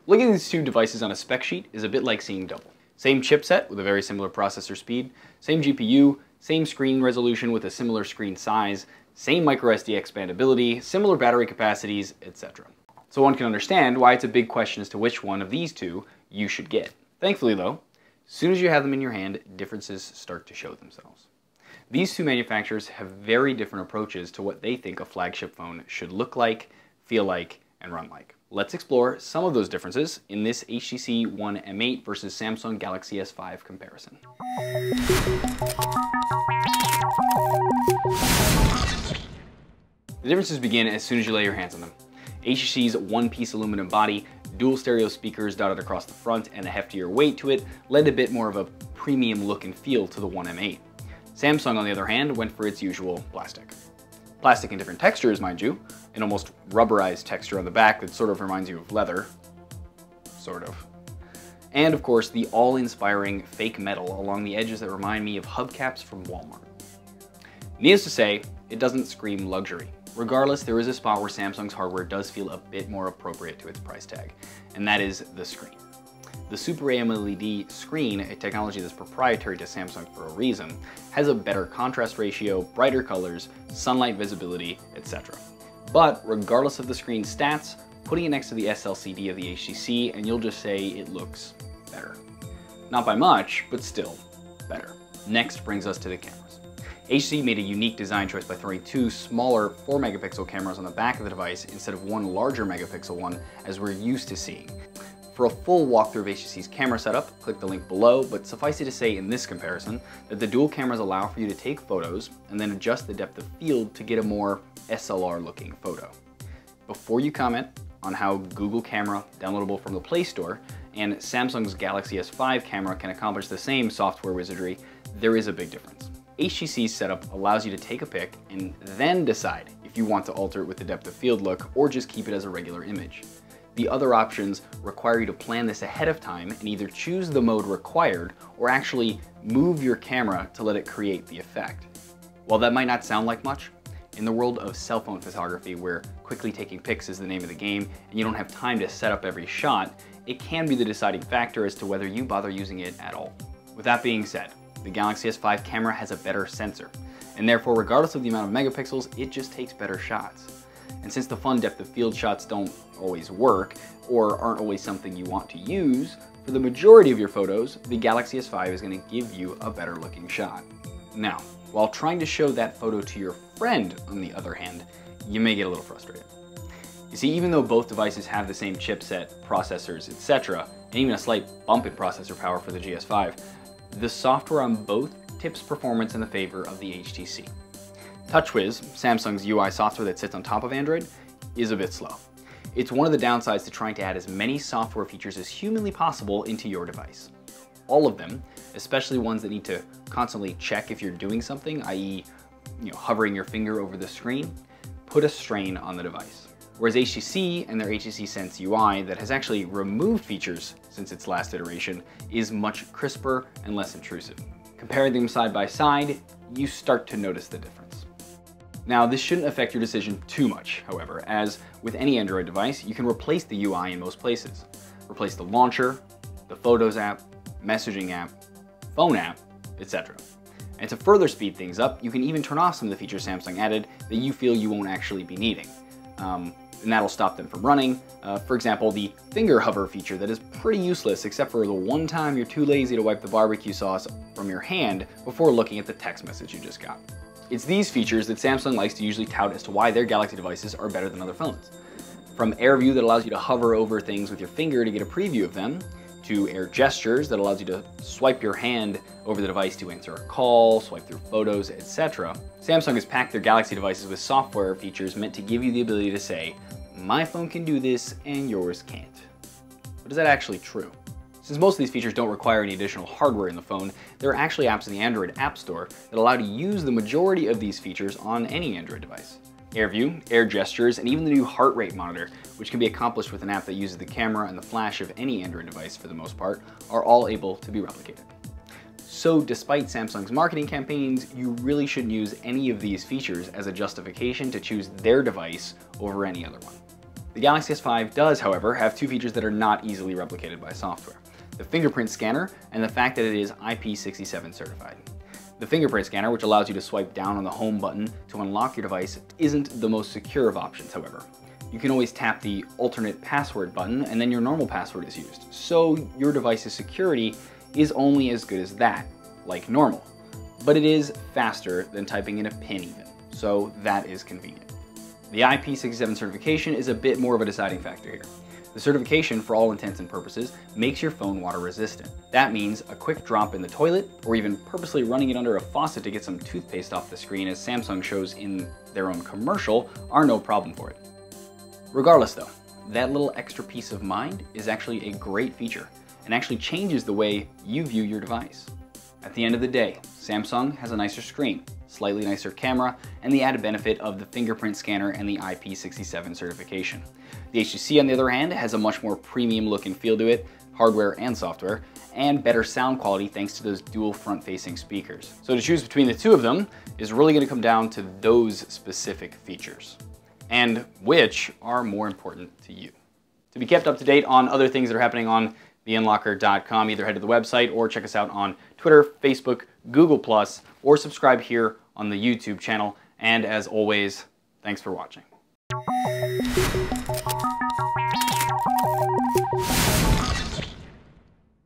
Looking at these two devices on a spec sheet is a bit like seeing double. Same chipset with a very similar processor speed, same GPU, same screen resolution with a similar screen size, same microSD expandability, similar battery capacities, etc. So one can understand why it's a big question as to which one of these two you should get. Thankfully though, as soon as you have them in your hand, differences start to show themselves. These two manufacturers have very different approaches to what they think a flagship phone should look like, feel like, and run like. Let's explore some of those differences in this HTC One M8 versus Samsung Galaxy S5 comparison. The differences begin as soon as you lay your hands on them. HTC's one-piece aluminum body, dual stereo speakers dotted across the front, and a heftier weight to it lend a bit more of a premium look and feel to the One M8. Samsung, on the other hand, went for its usual plastic. Plastic in different textures, mind you, an almost rubberized texture on the back that sort of reminds you of leather. Sort of. And of course, the all-inspiring fake metal along the edges that remind me of hubcaps from Walmart. Needless to say, it doesn't scream luxury. Regardless, there is a spot where Samsung's hardware does feel a bit more appropriate to its price tag, and that is the screen. The Super AMOLED screen, a technology that's proprietary to Samsung for a reason, has a better contrast ratio, brighter colors, sunlight visibility, etc. But regardless of the screen stats, putting it next to the SLCD of the HTC and you'll just say it looks better. Not by much, but still better. Next brings us to the cameras. HTC made a unique design choice by throwing two smaller 4-megapixel cameras on the back of the device instead of one larger megapixel one as we're used to seeing. For a full walkthrough of HTC's camera setup, click the link below, but suffice it to say in this comparison that the dual cameras allow for you to take photos and then adjust the depth of field to get a more SLR looking photo. Before you comment on how Google Camera, downloadable from the Play Store, and Samsung's Galaxy S5 camera can accomplish the same software wizardry, there is a big difference. HTC's setup allows you to take a pic and then decide if you want to alter it with the depth of field look or just keep it as a regular image. The other options require you to plan this ahead of time and either choose the mode required or actually move your camera to let it create the effect. While that might not sound like much, in the world of cell phone photography where quickly taking pics is the name of the game and you don't have time to set up every shot, it can be the deciding factor as to whether you bother using it at all. With that being said, the Galaxy S5 camera has a better sensor, and therefore regardless of the amount of megapixels, it just takes better shots. And since the fun depth of field shots don't always work, or aren't always something you want to use, for the majority of your photos, the Galaxy S5 is going to give you a better looking shot. Now, while trying to show that photo to your friend, on the other hand, you may get a little frustrated. You see, even though both devices have the same chipset, processors, etc., and even a slight bump in processor power for the GS5, the software on both tips performance in the favor of the HTC. TouchWiz, Samsung's UI software that sits on top of Android, is a bit slow. It's one of the downsides to trying to add as many software features as humanly possible into your device. All of them, especially ones that need to constantly check if you're doing something, i.e., hovering your finger over the screen, put a strain on the device. Whereas HTC and their HTC Sense UI that has actually removed features since its last iteration is much crisper and less intrusive. Comparing them side by side, you start to notice the difference. Now, this shouldn't affect your decision too much, however, as with any Android device, you can replace the UI in most places. Replace the launcher, the Photos app, messaging app, phone app, etc. And to further speed things up, you can even turn off some of the features Samsung added that you feel you won't actually be needing. And that'll stop them from running. For example, the finger hover feature that is pretty useless except for the one time you're too lazy to wipe the barbecue sauce from your hand before looking at the text message you just got. It's these features that Samsung likes to usually tout as to why their Galaxy devices are better than other phones. From Air View that allows you to hover over things with your finger to get a preview of them, to Air Gestures that allows you to swipe your hand over the device to answer a call, swipe through photos, etc. Samsung has packed their Galaxy devices with software features meant to give you the ability to say, my phone can do this and yours can't. But is that actually true? Since most of these features don't require any additional hardware in the phone, there are actually apps in the Android App Store that allow you to use the majority of these features on any Android device. Air View, Air Gestures, and even the new heart rate monitor, which can be accomplished with an app that uses the camera and the flash of any Android device for the most part, are all able to be replicated. So despite Samsung's marketing campaigns, you really shouldn't use any of these features as a justification to choose their device over any other one. The Galaxy S5 does, however, have two features that are not easily replicated by software: the fingerprint scanner and the fact that it is IP67 certified. The fingerprint scanner, which allows you to swipe down on the home button to unlock your device, isn't the most secure of options, however. You can always tap the alternate password button and then your normal password is used, so your device's security is only as good as that, like normal. But it is faster than typing in a PIN even, so that is convenient. The IP67 certification is a bit more of a deciding factor here. The certification, for all intents and purposes, makes your phone water resistant. That means a quick drop in the toilet, or even purposely running it under a faucet to get some toothpaste off the screen, as Samsung shows in their own commercial, are no problem for it. Regardless though, that little extra peace of mind is actually a great feature, and actually changes the way you view your device. At the end of the day, Samsung has a nicer screen, slightly nicer camera, and the added benefit of the fingerprint scanner and the IP67 certification. The HTC, on the other hand, has a much more premium look and feel to it, hardware and software, and better sound quality thanks to those dual front-facing speakers. So to choose between the two of them is really going to come down to those specific features, and which are more important to you. To be kept up to date on other things that are happening on theunlocker.com, either head to the website or check us out on Twitter, Facebook, Google+, or subscribe here on the YouTube channel. And as always, thanks for watching.